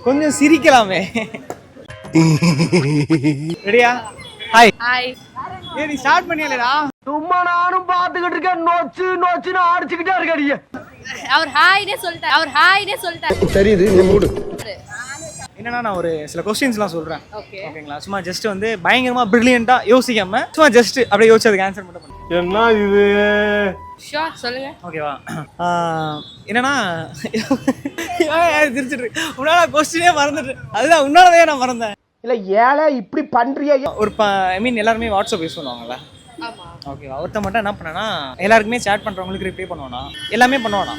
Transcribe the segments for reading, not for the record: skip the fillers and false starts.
கொஞ்சம் சிரிக்கலாமே. ரெடியா? Hi. Hi. ஏய் நீ ஸ்டார்ட் பண்ணியாலடா. சும்மா நானும் பாத்துக்கிட்டு இருக்கேன். நோச்சுன்னு அடிச்சுக்கிட்டே இருக்காடியே. அவர் ஹாய்னே சொல்லிட்டார். தெரியுது, நீ மூடு. என்னன்னா நான் ஒரு சில கொஸ்டின்ஸ்லாம் சொல்றேன். ஓகே. ஓகேங்களா? சும்மா ஜஸ்ட் வந்து பயங்கரமா பிரில்லியண்டா யோசிக்காம சும்மா ஜஸ்ட் அப்படியே யோசிச்சு அதுக்கு ஆன்சர் மட்டும் பண்ணு. என்ன இது? ஷூர் சொல்லுங்க. ஓகேவா? என்னன்னா திருச்சிட்டு உன்னால கொஸ்டினே மறந்துட்டு, அதுதான் உன்னாலவே நான் மறந்தேன். இல்ல ஏழை இப்படி பண்றியா? ஒரு ஐ மீன் எல்லாருமே வாட்ஸ்அப் யூஸ் பண்ணுவாங்கல்ல. ஆமா. ஓகேவா? ஒருத்த மட்டும் என்ன பண்ணனா எல்லாருக்குமே சேட் பண்றவங்களுக்கு ரிப்ளை பண்ணுவானா, எல்லாமே பண்ணுவானா,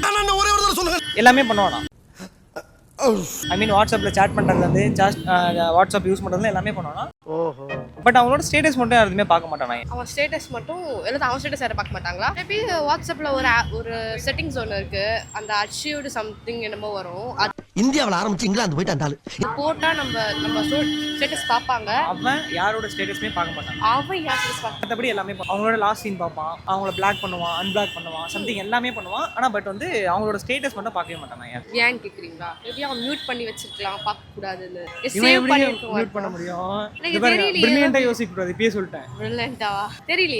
எல்லாமே பண்ணுவானா. ஐ மீன் வாட்ஸ்அப்ல சேட் பண்றதுல இருந்து வாட்ஸ்அப் யூஸ் பண்றதுல எல்லாமே பண்ணுவானா. ஓஹோ. பட் அவங்களோட ஸ்டேட்டஸ் மட்டும் யாருமே பார்க்க மாட்டானா. அவன் ஸ்டேட்டஸ் மட்டும் எல்லாரும் அவன் ஸ்டேட்டஸ் யாரும் பார்க்க மாட்டாங்களா? மேபி வாட்ஸ்அப்ல ஒரு செட்டிங்ஸ் ஒன்று இருக்கு, அந்த அச்சீவ்டு சம்திங் என்னமோ வரும். அது இந்தியாவில் ஆரம்பிச்சு இங்கிலாந்து போயிட்டு அந்த ஆளு போட்டா நம்ம ஸ்டேட்டஸ் பார்ப்பாங்க. அவன் யாரோட ஸ்டேட்டஸ்மே பார்க்க மாட்டான். அவன் யார் ஸ்டேட்டஸ் பார்க்க மற்றபடி எல்லாமே அவங்களோட லாஸ்ட் சீன் பார்ப்பான், அவங்கள பிளாக் பண்ணுவான், அன்பிளாக் பண்ணுவான், சம்திங் எல்லாமே பண்ணுவான். ஆனா பட் வந்து அவங்களோட ஸ்டேட்டஸ் மட்டும் பார்க்கவே மாட்டான். ஏன்னு கேக்குறீங்களா? மேபி அவன் மியூட் பண்ணி வச்சிருக்கலாம், பார்க்க கூடாதுன்னு. இவன் எப்படி மியூட் பண்ண முடியும்? பிரில்லியண்டா யோசிக்க கூடாது, இப்பயே சொல்லிட்டேன். பிரில்லியண்டாவா? தெரியல.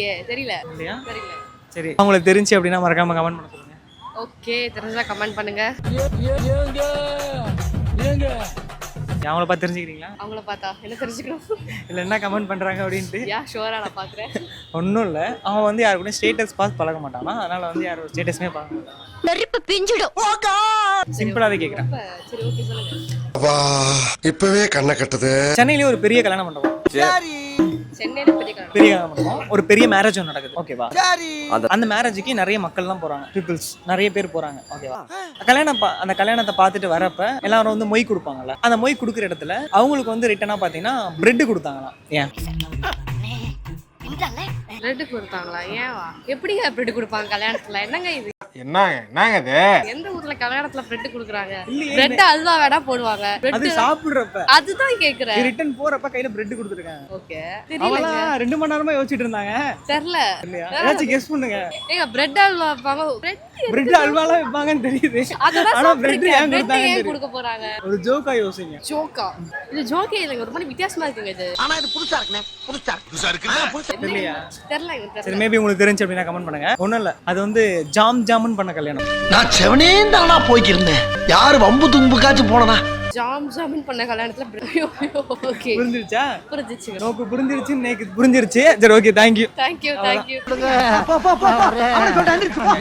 இல்லையா? தெரியல. சரி, உங்களுக்கு தெரிஞ்சு அப்படின்னா மறக்காம கமெண்ட் பண்ண சொல்லுங்க. ஓகே, தெரிஞ்சா கமெண்ட் பண்ணுங்க. அவங்கள பார்த்து தெரிஞ்சுக்கிறீங்களா? அவங்கள பார்த்தா என்ன தெரிஞ்சுக்கணும்? இல்லை என்ன கமெண்ட் பண்றாங்க அப்படின்ட்டு. ஷுவரா நான் பார்க்குறேன். ஒன்றும் இல்லை, அவன் வந்து யாரு கூட ஸ்டேட்டஸ் பார்த்து பழக மாட்டானா, அதனால வந்து யாரோட ஸ்டேட்டஸ்மே பார்க்க மாட்டான். நெருப்பு பிஞ்சிடும். சிம்பிளாவே கேட்குறேன். சரி, ஓகே சொல்லுங்க. இப்பவே கண்ணை கட்டுது. சென்னையிலேயே ஒரு பெரிய கல்யாண மண்டபம், சென்னையில பெரிய கல்யாண மண்டபம், ஒரு பெரிய மேரேஜ் ஒன்று நடக்குது. ஓகேவா? அந்த மேரேஜுக்கு நிறைய மக்கள்லாம் போறாங்க, பீப்புள்ஸ் நிறைய பேர் போறாங்க. ஓகேவா? அந்த கல்யாணத்தை பார்த்துட்டு வரப்ப எல்லாரும் வந்து மொய் கொடுப்பாங்கல்ல, அந்த மொய் கொடுக்குற இடத்துல அவங்களுக்கு வந்து ரிட்டனா பாத்தீங்கன்னா பிரெட் கொடுத்தாங்களாம். ஏன் பிரெட் கொடுத்தாங்களா? ஏவா? எப்படிங்க பிரெட் கொடுப்பாங்க கல்யாணத்துல? என்னங்க இது? என்னங்க இது? எந்த ஊர்ல கல்யாணத்துல பிரெட் குடுக்குறாங்க? பிரெட் அல்வா வேணா போடுவாங்க. அது சாப்பிடுறப்ப, அதுதான் கேக்குறேன். ரிட்டர்ன் போறப்ப கையில பிரெட் கொடுத்துருக்காங்க. ஓகே. அவங்களா 2 மணி நேரமா யோசிச்சுட்டு இருந்தாங்க. தெரியல. இல்லையா? ஏதாச்சும் கெஸ் பண்ணுங்க. ஏங்க பிரெட் அல்வா வைப்பாங்க. பிரெட் அல்வாலாம் வைப்பாங்கன்னு தெரியுது, ஆனா பிரெட் ஏன் கொடுத்தாங்கன்னு கொடுக்க போறாங்க. ஒரு ஜோக்கா யோசிங்க. ஜோக்கா? இது ஜோக்கே இல்லங்க, ஒரு மாதிரி வித்தியாசமா இருக்குங்க இது. ஆனா இது புதுசா இருக்குனே. புதுசா இருக்கு. தெரியலையா? தெரியல. சரி, மேபி உங்களுக்கு தெரிஞ்சு அப்படின்னா கமெண்ட் பண்ணுங்க. ஒண்ணும் இல்ல, அது வந்து ஜாமுன் பண்ண கல்யாணம். நான் செவனேந்தானா போய்க்கிருந்தேன். யாரு வம்பு தும்புக்காச்சும் போனனா? ஜாமுன் பண்ண கல்யாணத்துல ஓகே. புரிஞ்சிருச்சா? புரிஞ்சிச்சு. நோக்கு புரிஞ்சிருச்சு, நேக்கு புரிஞ்சிருச்சு. சரி, ஓகே, தேங்க்யூ. தேங்க்யூ. அவனை சொல்லிட்டு